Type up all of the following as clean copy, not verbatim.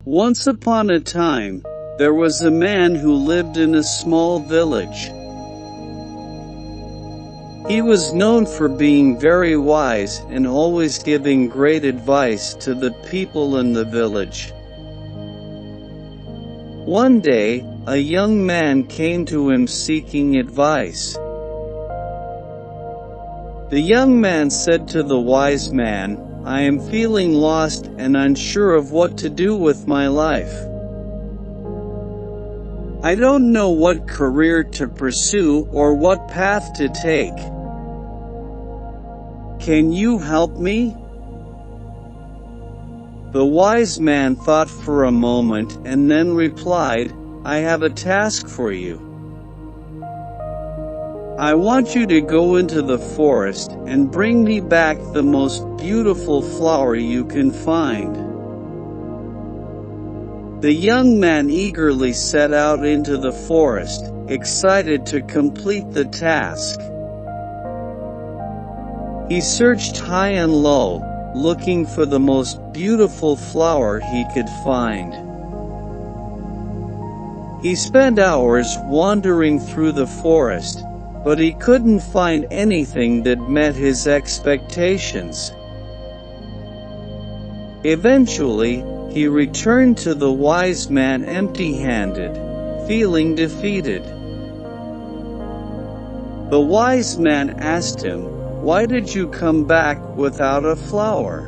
Once upon a time, there was a man who lived in a small village. He was known for being very wise and always giving great advice to the people in the village. One day, a young man came to him seeking advice. The young man said to the wise man, "I am feeling lost and unsure of what to do with my life. I don't know what career to pursue or what path to take. Can you help me?" The wise man thought for a moment and then replied, "I have a task for you. I want you to go into the forest and bring me back the most beautiful flower you can find." The young man eagerly set out into the forest, excited to complete the task. He searched high and low, looking for the most beautiful flower he could find. He spent hours wandering through the forest, but he couldn't find anything that met his expectations. Eventually, he returned to the wise man empty-handed, feeling defeated. The wise man asked him, "Why did you come back without a flower?"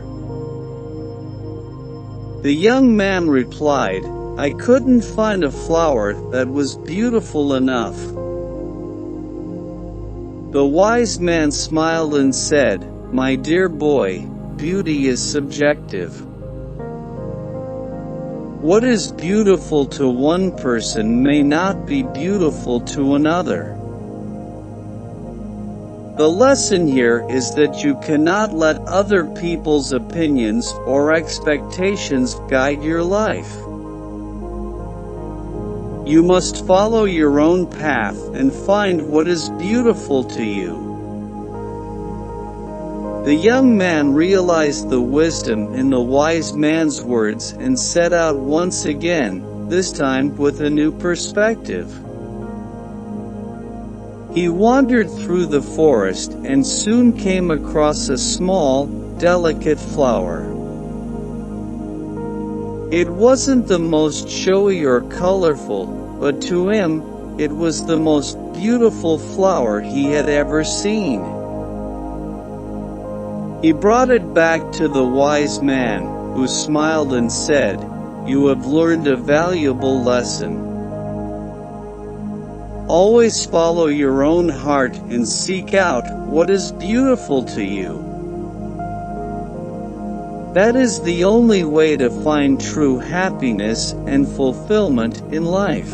The young man replied, "I couldn't find a flower that was beautiful enough." The wise man smiled and said, "My dear boy, beauty is subjective. What is beautiful to one person may not be beautiful to another. The lesson here is that you cannot let other people's opinions or expectations guide your life. You must follow your own path and find what is beautiful to you." The young man realized the wisdom in the wise man's words and set out once again, this time with a new perspective. He wandered through the forest and soon came across a small, delicate flower. It wasn't the most showy or colorful, but to him, it was the most beautiful flower he had ever seen. He brought it back to the wise man, who smiled and said, "You have learned a valuable lesson. Always follow your own heart and seek out what is beautiful to you. That is the only way to find true happiness and fulfillment in life."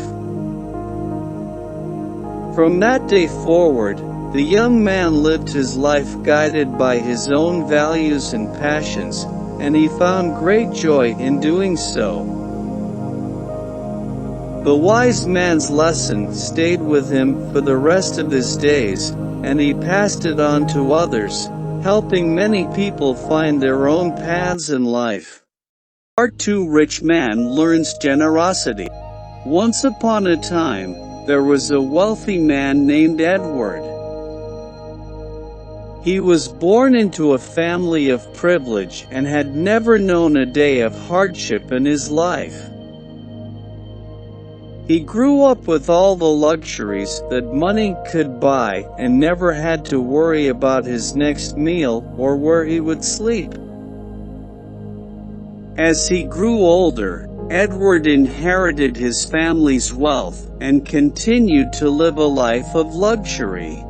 From that day forward, the young man lived his life guided by his own values and passions, and he found great joy in doing so. The wise man's lesson stayed with him for the rest of his days, and he passed it on to others, helping many people find their own paths in life. Part 2: Rich Man Learns Generosity. Once upon a time, there was a wealthy man named Edward. He was born into a family of privilege and had never known a day of hardship in his life. He grew up with all the luxuries that money could buy and never had to worry about his next meal or where he would sleep. As he grew older, Edward inherited his family's wealth and continued to live a life of luxury.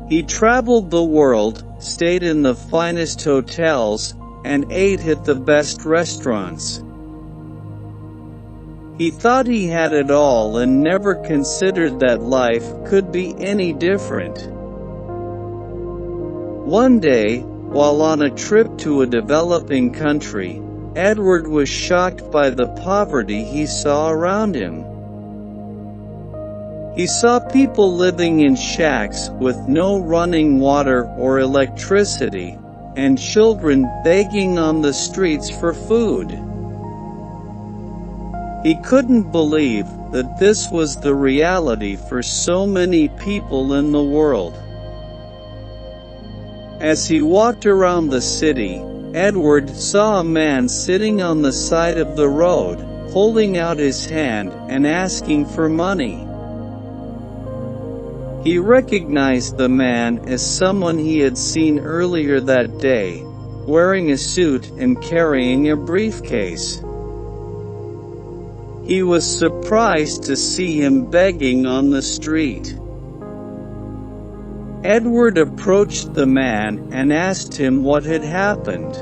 He traveled the world, stayed in the finest hotels, and ate at the best restaurants. He thought he had it all and never considered that life could be any different. One day, while on a trip to a developing country, Edward was shocked by the poverty he saw around him. He saw people living in shacks with no running water or electricity, and children begging on the streets for food. He couldn't believe that this was the reality for so many people in the world. As he walked around the city, Edward saw a man sitting on the side of the road, holding out his hand and asking for money. He recognized the man as someone he had seen earlier that day, wearing a suit and carrying a briefcase. He was surprised to see him begging on the street. Edward approached the man and asked him what had happened.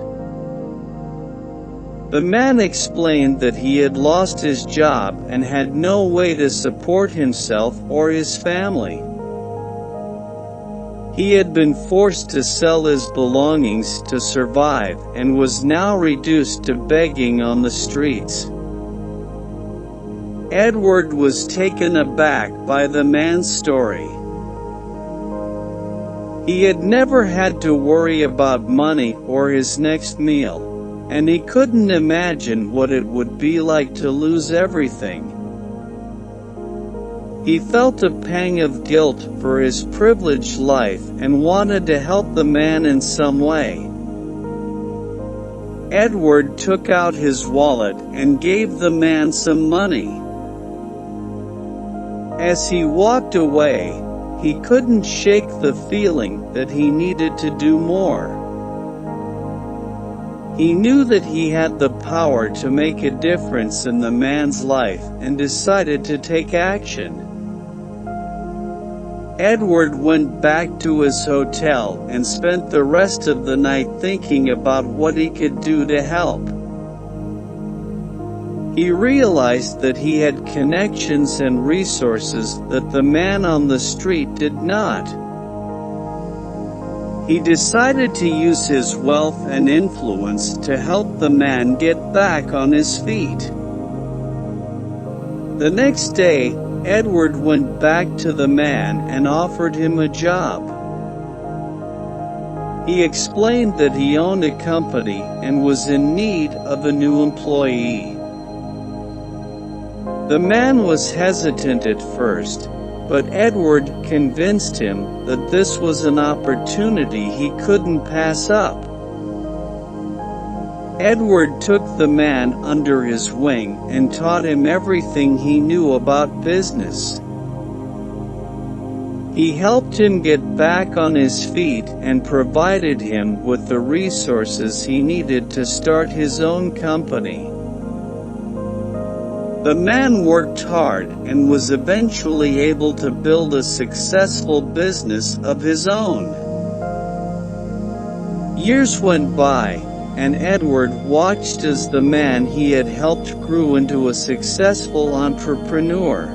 The man explained that he had lost his job and had no way to support himself or his family. He had been forced to sell his belongings to survive and was now reduced to begging on the streets. Edward was taken aback by the man's story. He had never had to worry about money or his next meal, and he couldn't imagine what it would be like to lose everything. He felt a pang of guilt for his privileged life and wanted to help the man in some way. Edward took out his wallet and gave the man some money. As he walked away, he couldn't shake the feeling that he needed to do more. He knew that he had the power to make a difference in the man's life and decided to take action. Edward went back to his hotel and spent the rest of the night thinking about what he could do to help. He realized that he had connections and resources that the man on the street did not. He decided to use his wealth and influence to help the man get back on his feet. The next day, Edward went back to the man and offered him a job. He explained that he owned a company and was in need of a new employee. The man was hesitant at first, but Edward convinced him that this was an opportunity he couldn't pass up. Edward took the man under his wing and taught him everything he knew about business. He helped him get back on his feet and provided him with the resources he needed to start his own company. The man worked hard and was eventually able to build a successful business of his own. Years went by, and Edward watched as the man he had helped grew into a successful entrepreneur.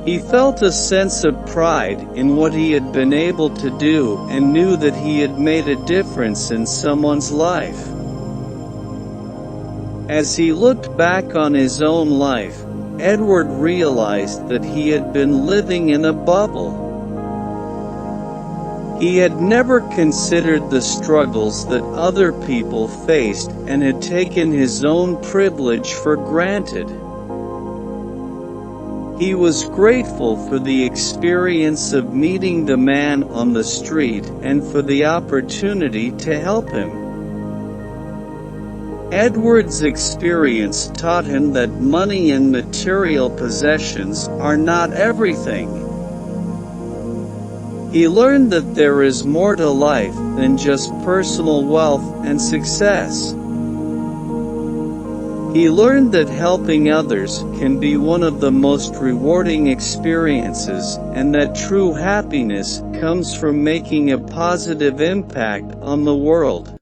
He felt a sense of pride in what he had been able to do and knew that he had made a difference in someone's life. As he looked back on his own life, Edward realized that he had been living in a bubble. He had never considered the struggles that other people faced and had taken his own privilege for granted. He was grateful for the experience of meeting the man on the street and for the opportunity to help him. Edward's experience taught him that money and material possessions are not everything. He learned that there is more to life than just personal wealth and success. He learned that helping others can be one of the most rewarding experiences, and that true happiness comes from making a positive impact on the world.